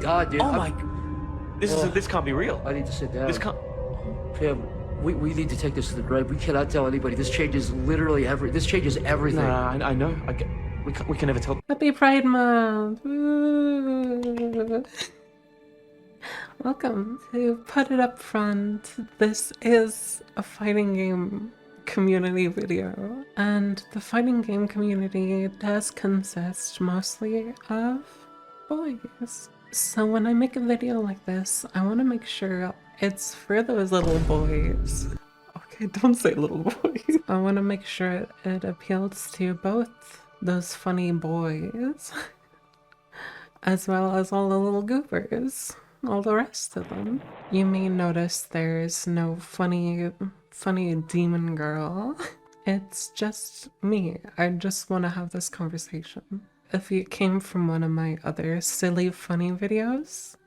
god, dude. Oh my... This can't be real. I need to sit down. This can't... Pam, we need to take this to the grave. We cannot tell anybody. This changes literally this changes everything. No, I know. We can never tell. Happy Pride Month! Woo. Welcome to Put It Up Front. This is a fighting game community video, and the fighting game community does consist mostly of boys. So when I make a video like this, I want to make sure it's for those little boys. Okay, don't say little boys. I want to make sure it appeals to both those funny boys as well as all the little goobers, all the rest of them. You may notice there's no funny demon girl. It's just me. I just want to have this conversation. If you came from one of my other silly funny videos,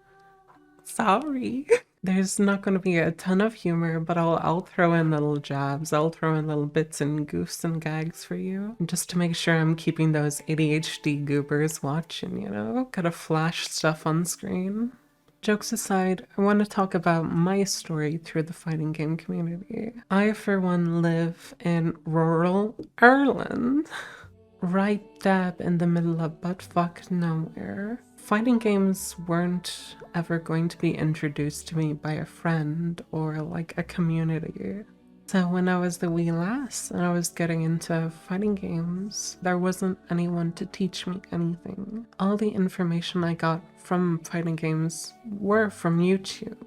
sorry. There's not going to be a ton of humor, but I'll throw in little jabs. I'll throw in little bits and goofs and gags for you, just to make sure I'm keeping those ADHD goobers watching, you know? Gotta flash stuff on screen. Jokes aside, I want to talk about my story through the fighting game community. I, for one, live in rural Ireland, right dab in the middle of buttfuck nowhere. Fighting games weren't ever going to be introduced to me by a friend or like a community. So when I was the wee lass and I was getting into fighting games, there wasn't anyone to teach me anything. All the information I got from fighting games were from YouTube.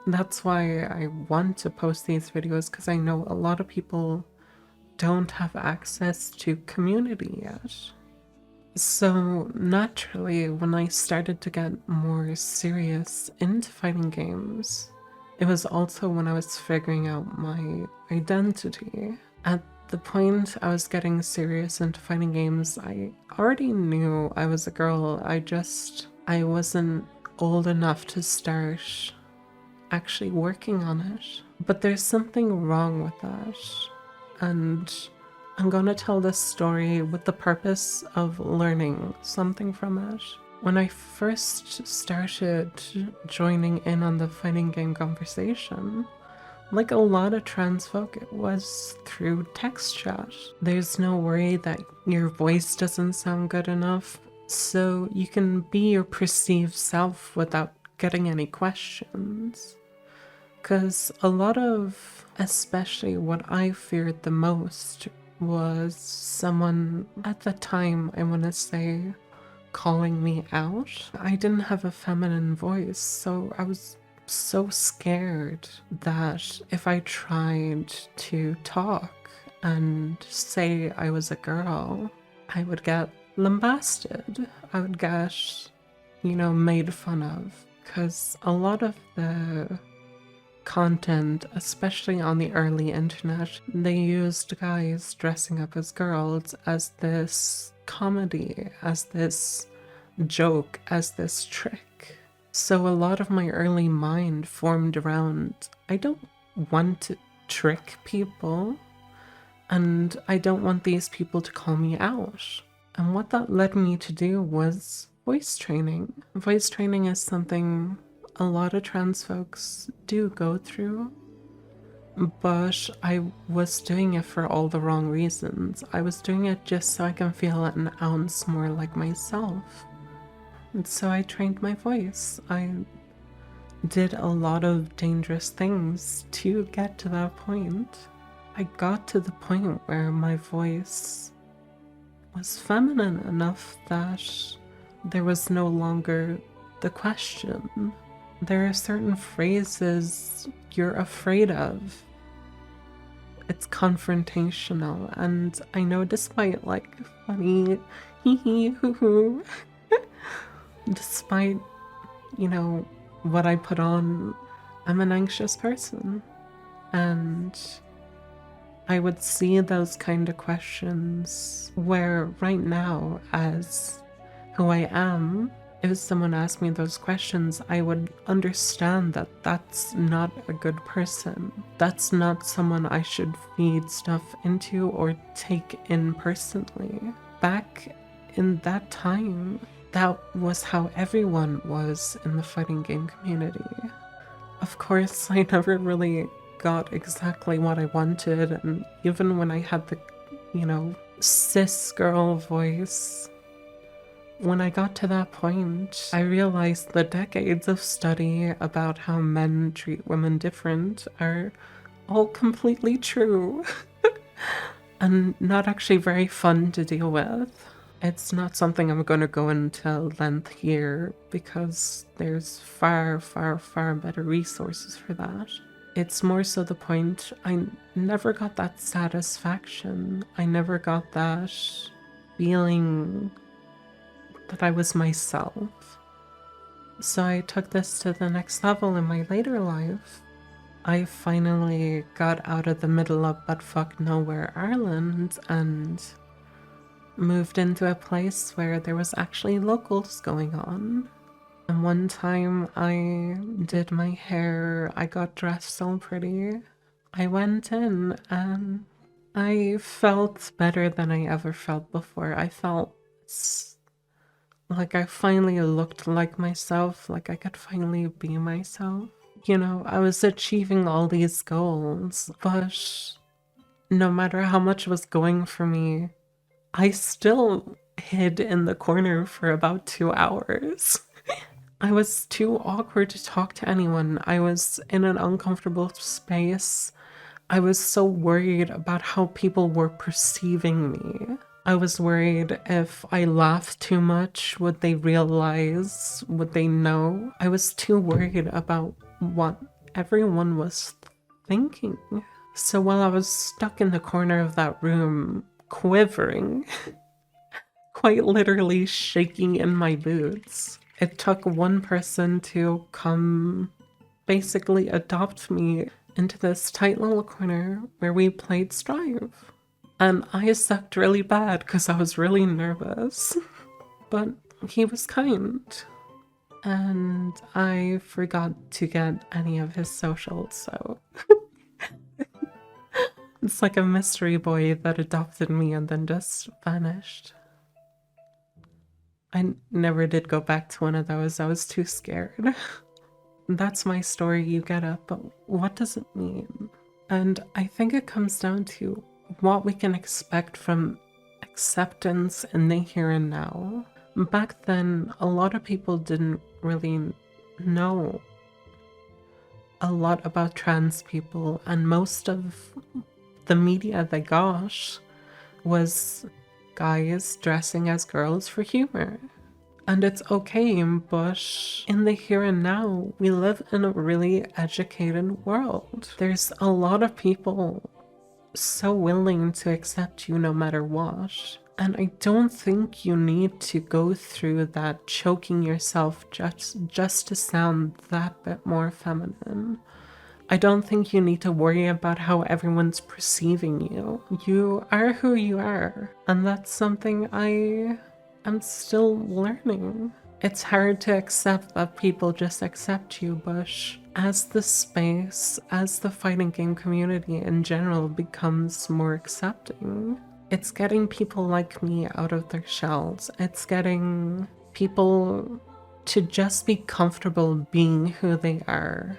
That's why I want to post these videos, because I know a lot of people don't have access to community yet. So naturally, when I started to get more serious into fighting games, it was also when I was figuring out my identity. At the point I was getting serious into fighting games, I already knew I was a girl. I wasn't old enough to start actually working on it. But there's something wrong with that. And I'm gonna tell this story with the purpose of learning something from it. When I first started joining in on the fighting game conversation, like a lot of trans folk, it was through text chat. There's no worry that your voice doesn't sound good enough, so you can be your perceived self without getting any questions. Because a lot of, especially what I feared the most, was someone at the time, I want to say, calling me out. I didn't have a feminine voice, so I was so scared that if I tried to talk and say I was a girl, I would get lambasted. I would get, made fun of. Because a lot of the content, especially on the early internet, they used guys dressing up as girls as this comedy, as this joke, as this trick. So a lot of my early mind formed around, I don't want to trick people, and I don't want these people to call me out. And what that led me to do was voice training. Voice training is something a lot of trans folks do go through, but I was doing it for all the wrong reasons. I was doing it just so I can feel an ounce more like myself. And so I trained my voice. I did a lot of dangerous things to get to that point. I got to the point where my voice was feminine enough that there was no longer the question. There are certain phrases you're afraid of. It's confrontational, and I know despite funny hee hee hoo hoo, despite, what I put on, I'm an anxious person. And I would see those kind of questions where right now, as who I am, if someone asked me those questions, I would understand that that's not a good person. That's not someone I should feed stuff into or take in personally. Back in that time, that was how everyone was in the fighting game community. Of course, I never really got exactly what I wanted, and even when I had the, cis girl voice, when I got to that point, I realized the decades of study about how men treat women different are all completely true and not actually very fun to deal with. It's not something I'm going to go into length here because there's far, far, far better resources for that. It's more so the point I never got that satisfaction. I never got that feeling that I was myself. So I took this to the next level in my later life. I finally got out of the middle of buttfuck nowhere Ireland and moved into a place where there was actually locals going on. And one time I did my hair, I got dressed so pretty. I went in and I felt better than I ever felt before. I felt like I finally looked like myself, like I could finally be myself. I was achieving all these goals, but no matter how much was going for me, I still hid in the corner for about 2 hours. I was too awkward to talk to anyone. I was in an uncomfortable space. I was so worried about how people were perceiving me. I was worried if I laughed too much, would they realize, would they know? I was too worried about what everyone was thinking. So while I was stuck in the corner of that room, quivering, quite literally shaking in my boots, it took one person to come basically adopt me into this tight little corner where we played Strive. And I sucked really bad because I was really nervous. But he was kind. And I forgot to get any of his socials, so... It's like a mystery boy that adopted me and then just vanished. I never did go back to one of those. I was too scared. That's my story, you get it, but what does it mean? And I think it comes down to what we can expect from acceptance in the here and now. Back then, a lot of people didn't really know a lot about trans people, and most of the media they got was guys dressing as girls for humor. And it's okay, but in the here and now, we live in a really educated world. There's a lot of people so willing to accept you no matter what. And I don't think you need to go through that choking yourself just to sound that bit more feminine. I don't think you need to worry about how everyone's perceiving you. You are who you are, and that's something I am still learning. It's hard to accept that people just accept you, but as the space, as the fighting game community in general becomes more accepting, it's getting people like me out of their shells. It's getting people to just be comfortable being who they are.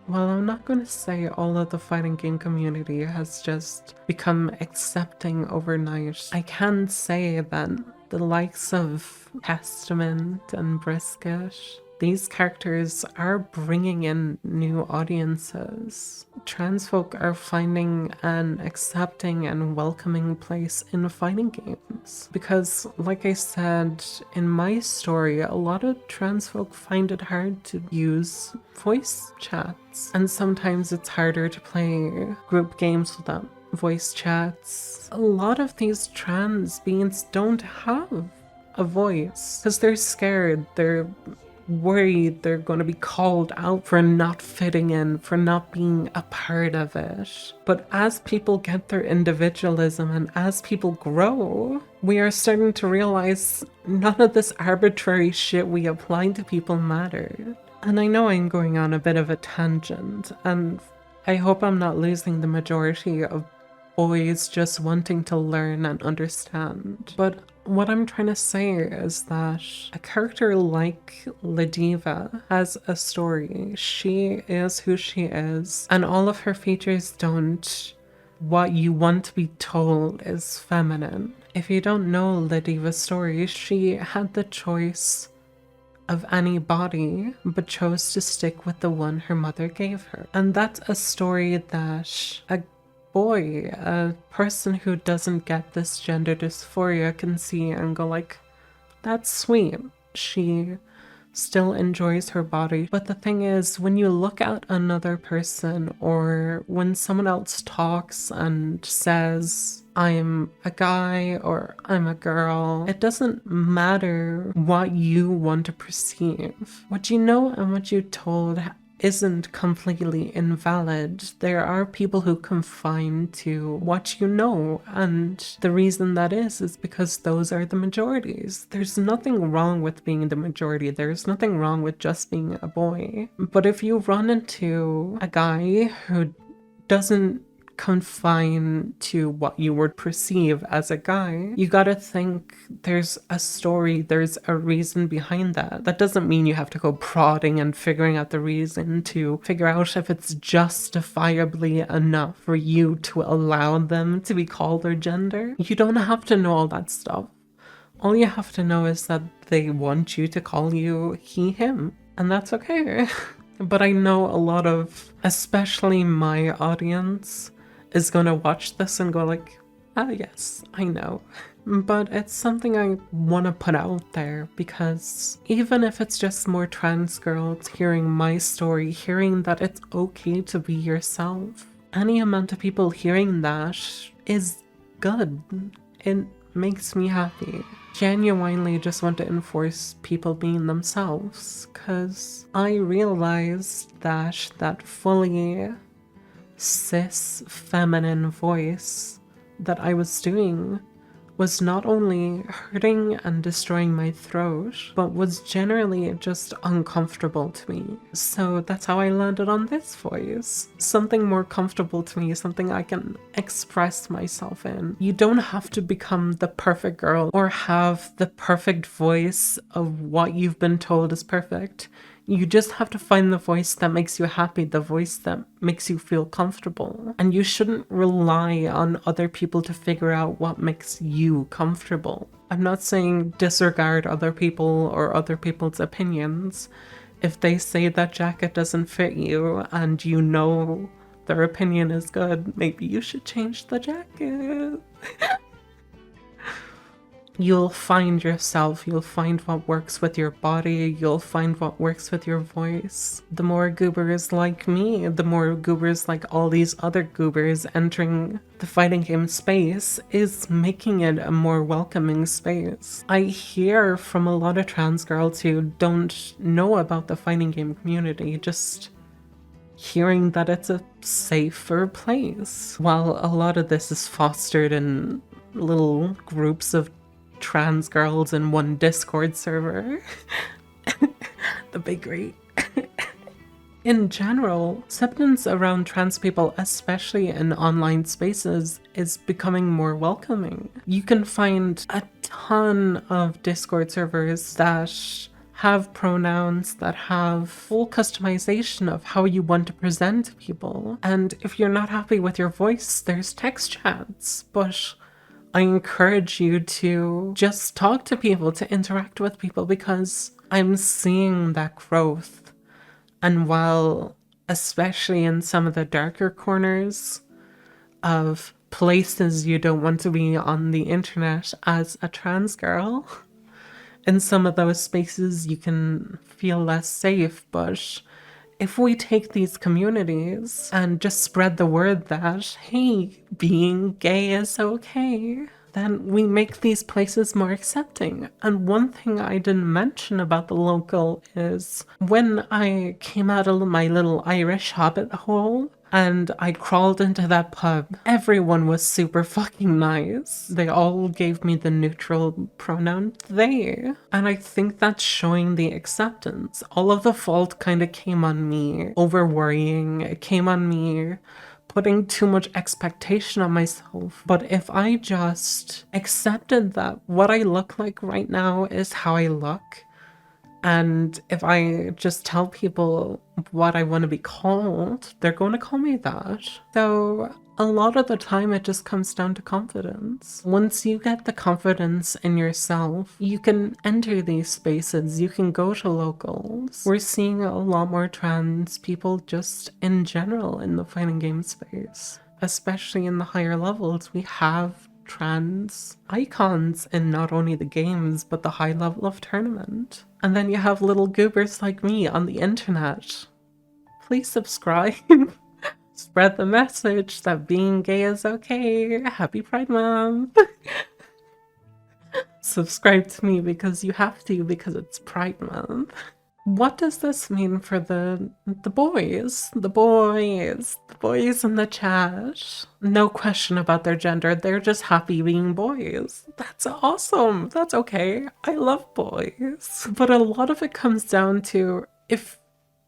Well, I'm not going to say all of the fighting game community has just become accepting overnight. I can say that the likes of Testament and Brisket, these characters are bringing in new audiences. Trans folk are finding an accepting and welcoming place in fighting games. Because, like I said in my story, a lot of trans folk find it hard to use voice chats. And sometimes it's harder to play group games without voice chats. A lot of these trans beings don't have a voice because they're scared, they're worried they're going to be called out for not fitting in, for not being a part of it. But as people get their individualism and as people grow, we are starting to realize none of this arbitrary shit we apply to people matter. And I know I'm going on a bit of a tangent, and I hope I'm not losing the majority of boys just wanting to learn and understand. But What I'm trying to say is that a character like Ladiva has a story. She is who she is, and all of her features don't what you want to be told is feminine. If you don't know Ladiva's story, she had the choice of any body, but chose to stick with the one her mother gave her. And that's a story that a boy, a person who doesn't get this gender dysphoria, can see and go like, that's sweet. She still enjoys her body. But the thing is, when you look at another person, or when someone else talks and says, I'm a guy or I'm a girl, it doesn't matter what you want to perceive. What you know and what you're told isn't completely invalid. There are people who confine to what you know, and the reason that is because those are the majorities. There's nothing wrong with being the majority. There's nothing wrong with just being a boy. But if you run into a guy who doesn't confine to what you would perceive as a guy, you gotta think there's a story, there's a reason behind that. That doesn't mean you have to go prodding and figuring out the reason to figure out if it's justifiably enough for you to allow them to be called their gender. You don't have to know all that stuff. All you have to know is that they want you to call you he, him, and that's okay. But I know a lot of, especially my audience, is gonna watch this and go like, ah yes, I know. But it's something I want to put out there, because even if it's just more trans girls hearing my story, hearing that it's okay to be yourself, any amount of people hearing that is good. It makes me happy. Genuinely just want to enforce people being themselves, because I realized that that fully cis feminine voice that I was doing was not only hurting and destroying my throat, but was generally just uncomfortable to me. So that's how I landed on this voice. Something more comfortable to me, something I can express myself in. You don't have to become the perfect girl or have the perfect voice of what you've been told is perfect. You just have to find the voice that makes you happy, the voice that makes you feel comfortable. And you shouldn't rely on other people to figure out what makes you comfortable. I'm not saying disregard other people or other people's opinions. If they say that jacket doesn't fit you and you know their opinion is good, maybe you should change the jacket. You'll find yourself, you'll find what works with your body, you'll find what works with your voice. The more goobers like me, the more goobers like all these other goobers entering the fighting game space is making it a more welcoming space. I hear from a lot of trans girls who don't know about the fighting game community, just hearing that it's a safer place. While a lot of this is fostered in little groups of trans girls in one Discord server. The big great. In general, acceptance around trans people, especially in online spaces, is becoming more welcoming. You can find a ton of Discord servers that have pronouns, that have full customization of how you want to present to people. And if you're not happy with your voice, there's text chats, but I encourage you to just talk to people, to interact with people, because I'm seeing that growth. And while, especially in some of the darker corners of places you don't want to be on the internet as a trans girl, in some of those spaces you can feel less safe, but if we take these communities and just spread the word that, hey, being gay is okay, then we make these places more accepting. And one thing I didn't mention about the local is when I came out of my little Irish hobbit hole and I crawled into that pub, everyone was super fucking nice. They all gave me the neutral pronoun they. And I think that's showing the acceptance. All of the fault kind of came on me over worrying. It came on me putting too much expectation on myself. But if I just accepted that what I look like right now is how I look, and if I just tell people what I want to be called, they're going to call me that. So a lot of the time it just comes down to confidence. Once you get the confidence in yourself, you can enter these spaces, you can go to locals. We're seeing a lot more trans people just in general in the fighting game space. Especially in the higher levels, we have trans icons in not only the games, but the high level of tournament. And then you have little goobers like me on the internet. Please subscribe. Spread the message that being gay is okay. Happy Pride Month. Subscribe to me because you have to, because it's Pride Month. What does this mean for the boys? The boys in the chat. No question about their gender. They're just happy being boys. That's awesome. That's okay. I love boys. But a lot of it comes down to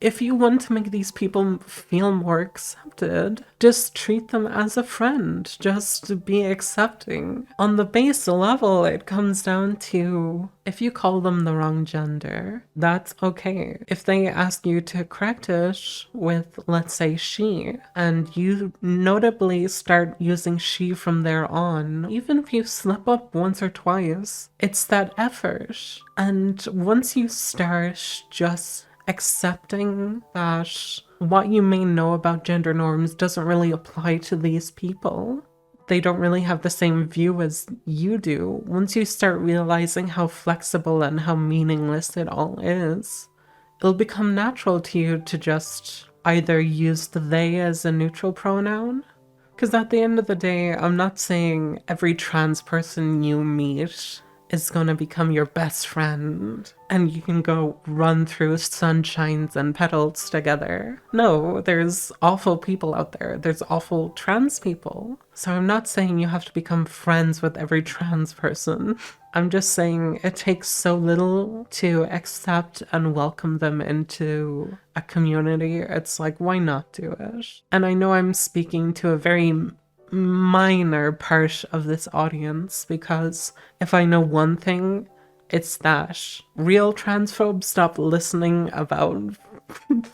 if you want to make these people feel more accepted, just treat them as a friend. Just be accepting. On the base level, it comes down to if you call them the wrong gender, that's okay. If they ask you to correct it with, let's say, she, and you notably start using she from there on, even if you slip up once or twice, it's that effort. And once you start just accepting that what you may know about gender norms doesn't really apply to these people, they don't really have the same view as you do. Once you start realizing how flexible and how meaningless it all is, it'll become natural to you to just either use the they as a neutral pronoun. Because at the end of the day, I'm not saying every trans person you meet is gonna become your best friend and you can go run through sunshines and petals together. No, there's awful people out there. There's awful trans people. So I'm not saying you have to become friends with every trans person. I'm just saying it takes so little to accept and welcome them into a community. It's like, why not do it? And I know I'm speaking to a very minor part of this audience, because if I know one thing, it's that real transphobes stop listening about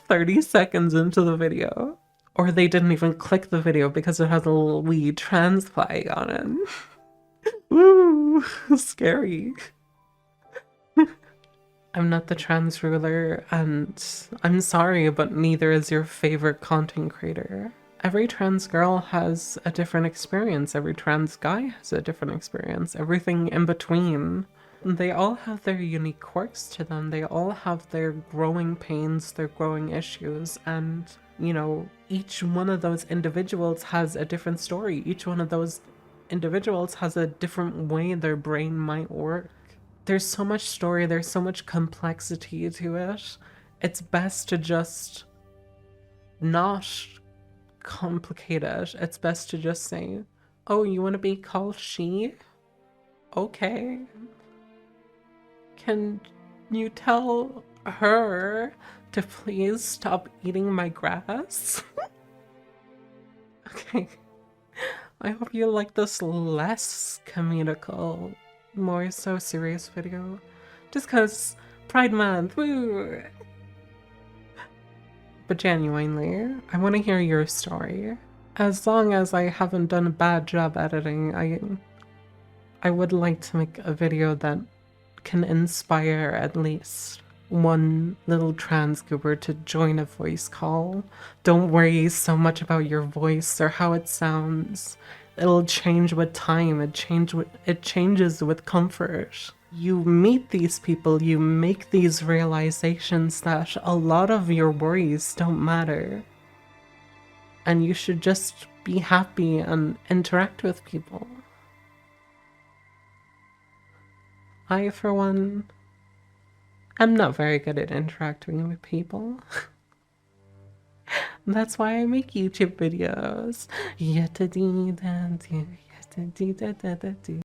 30 seconds into the video, or they didn't even click the video because it has a little wee trans flag on it. Woo, scary. I'm not the trans ruler, and I'm sorry, but neither is your favorite content creator. Every trans girl has a different experience. Every trans guy has a different experience. Everything in between. They all have their unique quirks to them. They all have their growing pains, their growing issues. And, you know, each one of those individuals has a different story. Each one of those individuals has a different way their brain might work. There's so much story. There's so much complexity to it. It's best to just not complicate it. It's best to just say, oh, you want to be called she? Okay. Can you tell her to please stop eating my grass? Okay. I hope you like this less comedical, more so serious video. Just cause Pride Month, woo! But genuinely, I want to hear your story. As long as I haven't done a bad job editing, I would like to make a video that can inspire at least one little trans goober to join a voice call. Don't worry so much about your voice or how it sounds. It'll change with time. It changes with comfort. You meet these people, you make these realizations that a lot of your worries don't matter. And you should just be happy and interact with people. I, for one, am not very good at interacting with people. That's why I make YouTube videos.